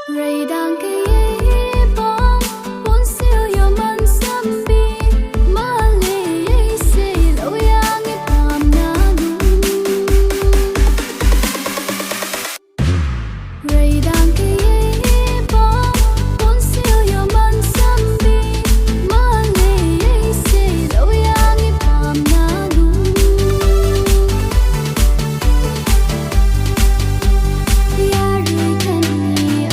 Ray đang cây bom ponshel yo man sambi male se lo yang pam na Ray đang cây bom ponshel yo man sambi male se lo yang pam na Yarui khiniyei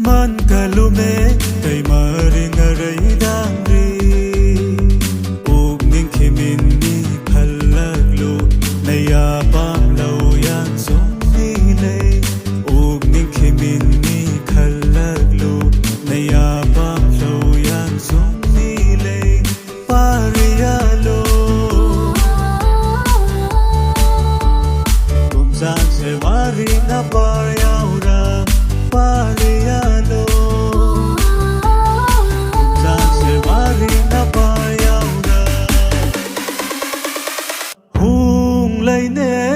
Man kalume kay maring aray dangri ug ning khimin ni phalaglu nayapam lawyan song nilay ug ning khimin ni phalaglu nayapam lawyan song nilay pariyalo kumsan se mari na paryaura pariyalo Janse mari na payaura Hung lay ne